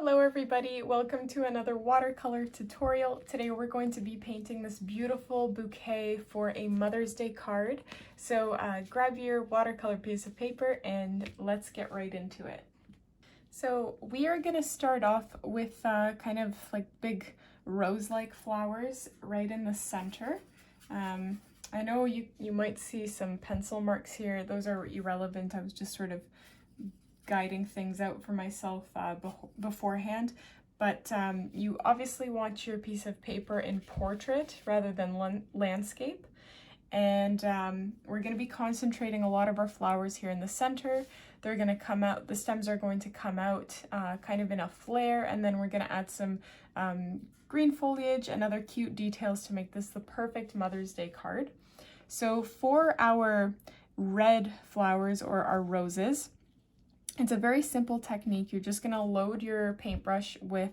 Hello everybody, welcome to another watercolor tutorial. Today we're going to be painting this beautiful bouquet for a Mother's Day card. So grab your watercolor piece of paper and let's get right into it. So we are going to start off with kind of like big rose-like flowers right in the center. I know you might see some pencil marks here. Those are irrelevant. I was just sort of guiding things out for myself beforehand, but you obviously want your piece of paper in portrait rather than landscape, and we're going to be concentrating a lot of our flowers here in the center. They're going to come out, the stems are going to come out kind of in a flare, and then we're going to add some green foliage and other cute details to make this the perfect Mother's Day card. So for our red flowers, or our roses, it's a very simple technique. You're just going to load your paintbrush with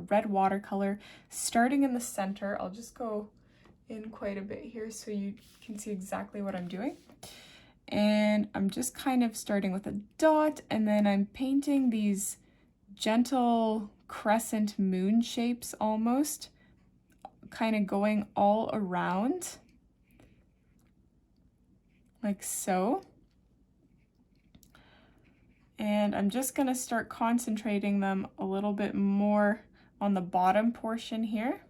red watercolor, starting in the center. I'll just go in quite a bit here so you can see exactly what I'm doing. And I'm just kind of starting with a dot, and then I'm painting these gentle crescent moon shapes almost, kind of going all around, like so. And I'm just going to start concentrating them a little bit more on the bottom portion here.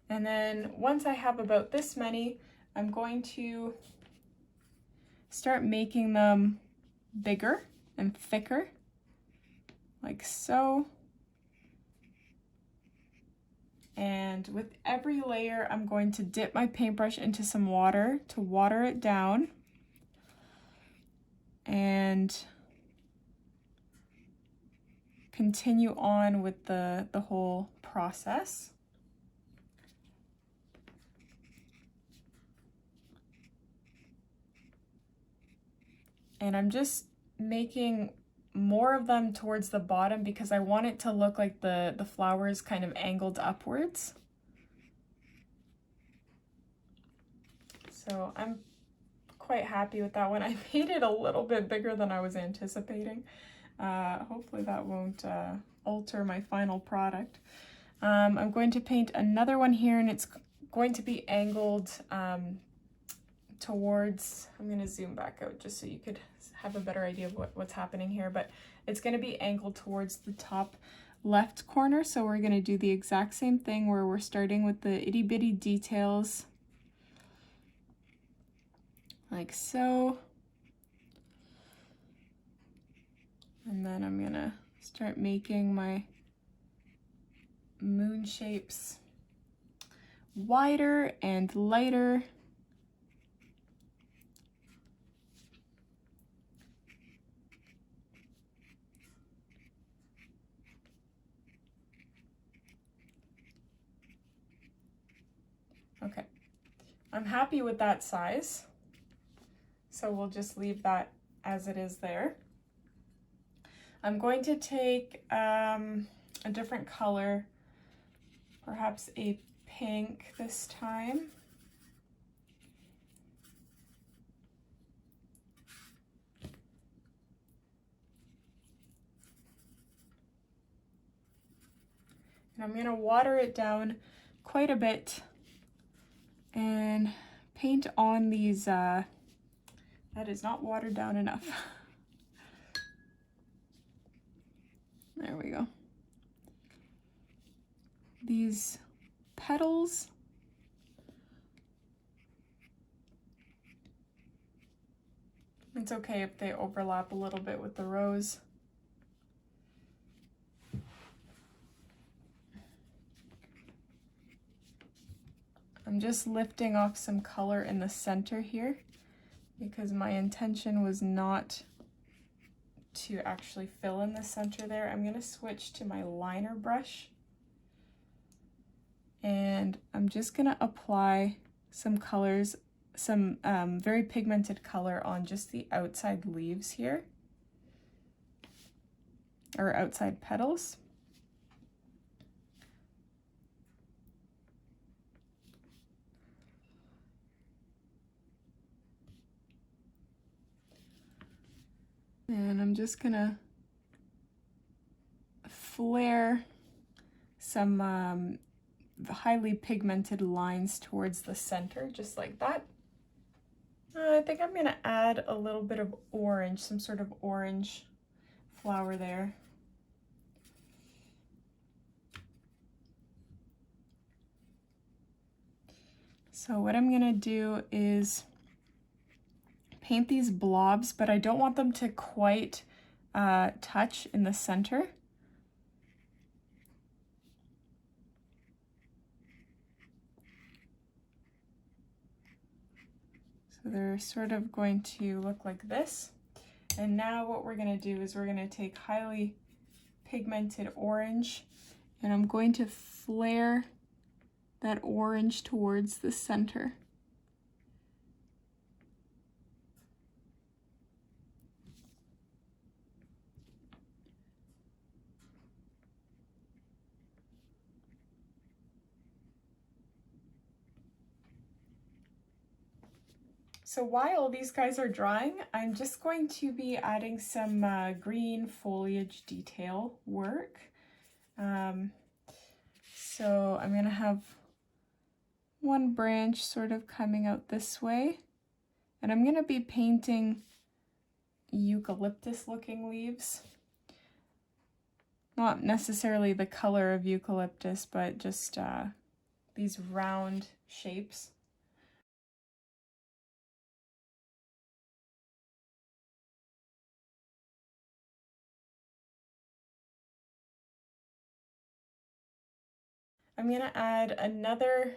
And then once I have about this many, I'm going to start making them bigger and thicker, like so. And with every layer, I'm going to dip my paintbrush into some water to water it down. And continue on with the whole process. And I'm just making more of them towards the bottom because I want it to look like the flowers kind of angled upwards. So I'm quite happy with that one. I made it a little bit bigger than I was anticipating. Hopefully that won't alter my final product. I'm going to paint another one here, and it's going to be angled towards, I'm going to zoom back out just so you could have a better idea of what's happening here, but it's going to be angled towards the top left corner. So we're going to do the exact same thing where we're starting with the itty bitty details, like so. And then I'm gonna start making my moon shapes wider and lighter. Okay, I'm happy with that size, so we'll just leave that as it is there. I'm going to take a different color, perhaps a pink this time. And I'm going to water it down quite a bit and paint on these, that is not watered down enough. There we go. These petals. It's okay if they overlap a little bit with the rose. I'm just lifting off some color in the center here because my intention was not to actually fill in the center there. I'm going to switch to my liner brush, and I'm just going to apply some colors, some very pigmented color on just the outside leaves here, or outside petals. And I'm just gonna flare some highly pigmented lines towards the center, just like that. I think I'm gonna add a little bit of orange, some sort of orange flower there. So what I'm gonna do is paint these blobs, but I don't want them to quite touch in the center. So they're sort of going to look like this. And now what we're gonna do is we're gonna take highly pigmented orange, and I'm going to flare that orange towards the center. So while these guys are drying, I'm just going to be adding some green foliage detail work. So I'm gonna have one branch sort of coming out this way, and I'm gonna be painting eucalyptus looking leaves. Not necessarily the color of eucalyptus, but just these round shapes. I'm gonna add another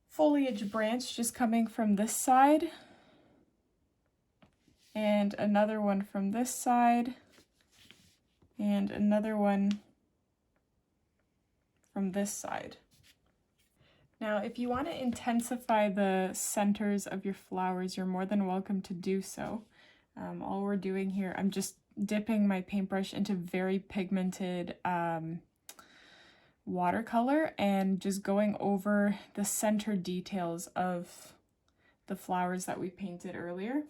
foliage branch just coming from this side, and another one from this side, and another one from this side. Now, if you want to intensify the centers of your flowers, you're more than welcome to do so. All we're doing here, I'm just dipping my paintbrush into very pigmented watercolor and just going over the center details of the flowers that we painted earlier.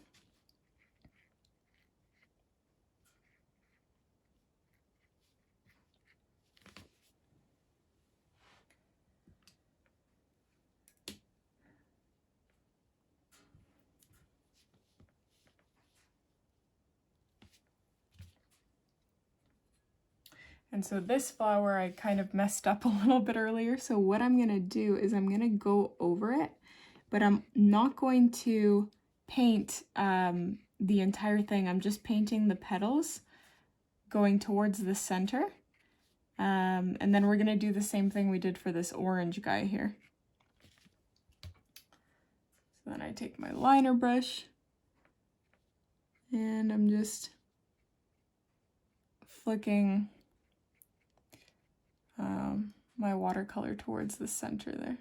And so this flower I kind of messed up a little bit earlier. So what I'm gonna do is I'm gonna go over it, but I'm not going to paint the entire thing. I'm just painting the petals going towards the center. And then we're gonna do the same thing we did for this orange guy here. So then I take my liner brush and I'm just flicking my watercolor towards the center there.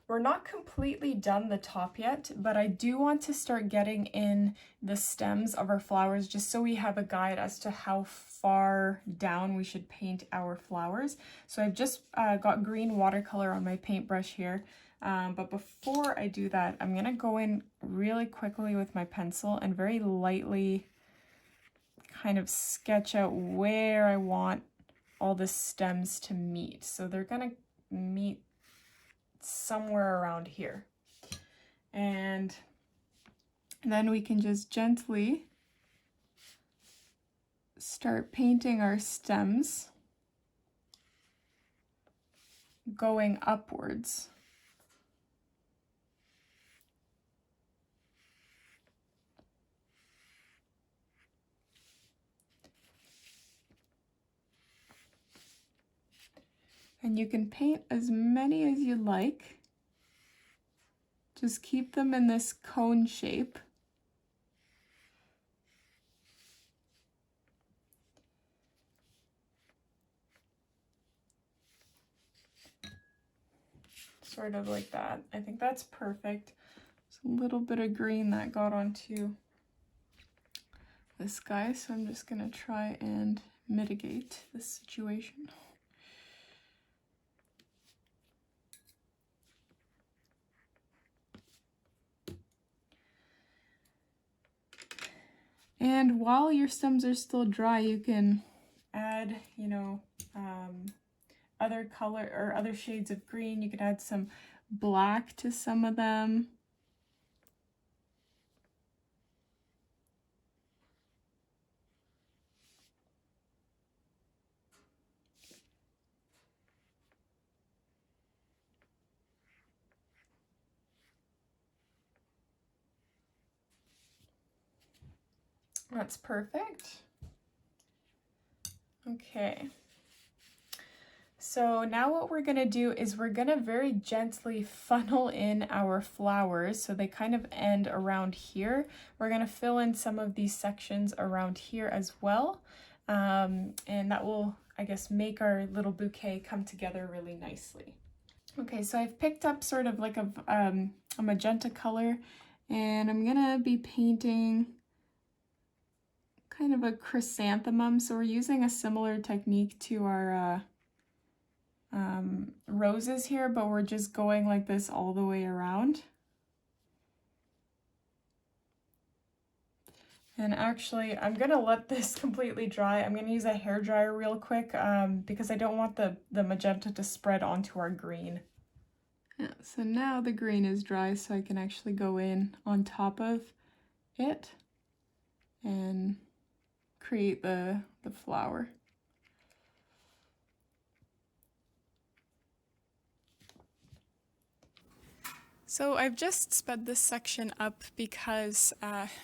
We're not completely done the top yet, but I do want to start getting in the stems of our flowers just so we have a guide as to how far down we should paint our flowers. So I've just got green watercolor on my paintbrush here, but before I do that, I'm gonna go in really quickly with my pencil and very lightly kind of sketch out where I want all the stems to meet. So they're gonna meet somewhere around here. And then we can just gently start painting our stems going upwards. And you can paint as many as you like. Just keep them in this cone shape. Sort of like that. I think that's perfect. There's a little bit of green that got onto this guy, so I'm just gonna try and mitigate this situation. And while your stems are still dry, you can add, you know, other color or other shades of green. You could add some black to some of them. That's perfect. Okay. So now what we're going to do is we're going to very gently funnel in our flowers so they kind of end around here. We're going to fill in some of these sections around here as well. And that will, I guess, make our little bouquet come together really nicely. Okay, so I've picked up sort of like a magenta color, and I'm going to be painting kind of a chrysanthemum. So we're using a similar technique to our roses here, but we're just going like this all the way around. And actually, I'm gonna let this completely dry. I'm gonna use a hairdryer real quick because I don't want the magenta to spread onto our green. Yeah, so now the green is dry, so I can actually go in on top of it and create the flower. So I've just sped this section up because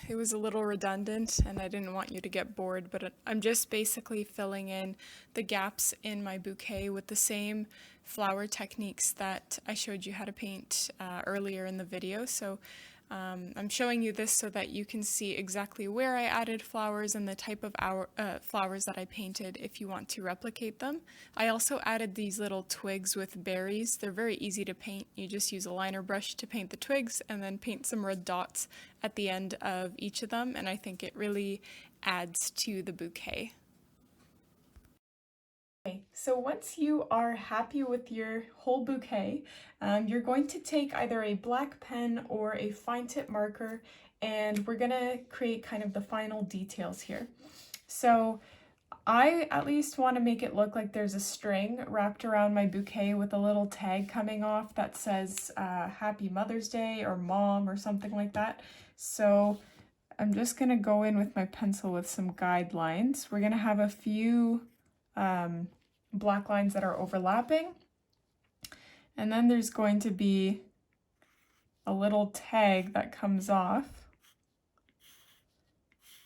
it was a little redundant and I didn't want you to get bored, but I'm just basically filling in the gaps in my bouquet with the same flower techniques that I showed you how to paint earlier in the video. So I'm showing you this so that you can see exactly where I added flowers and the type of flowers that I painted if you want to replicate them. I also added these little twigs with berries. They're very easy to paint. You just use a liner brush to paint the twigs and then paint some red dots at the end of each of them, and I think it really adds to the bouquet. Okay, so once you are happy with your whole bouquet, you're going to take either a black pen or a fine tip marker, and we're going to create kind of the final details here. So I at least want to make it look like there's a string wrapped around my bouquet with a little tag coming off that says Happy Mother's Day or Mom or something like that. So I'm just going to go in with my pencil with some guidelines. We're going to have a few black lines that are overlapping, and then there's going to be a little tag that comes off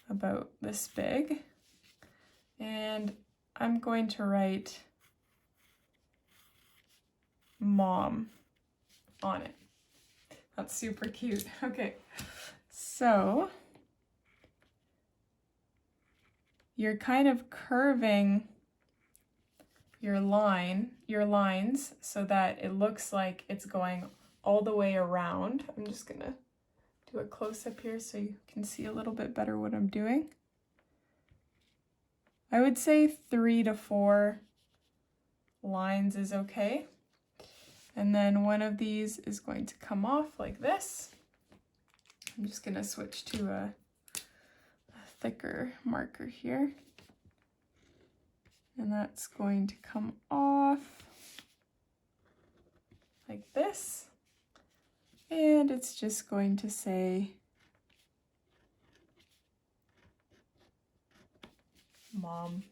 about this big, and I'm going to write Mom on it. That's super cute. Okay, so you're kind of curving your lines so that it looks like it's going all the way around. I'm just gonna do a close-up here so you can see a little bit better what I'm doing. I would say 3 to 4 lines is okay. And then one of these is going to come off like this. I'm just gonna switch to a thicker marker here. And that's going to come off like this. And it's just going to say Mom.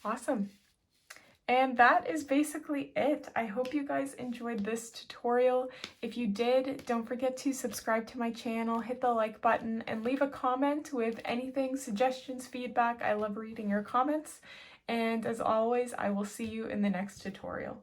Awesome. And that is basically it. I hope you guys enjoyed this tutorial. If you did, don't forget to subscribe to my channel, hit the like button, and leave a comment with anything, suggestions, feedback. I love reading your comments. And as always, I will see you in the next tutorial.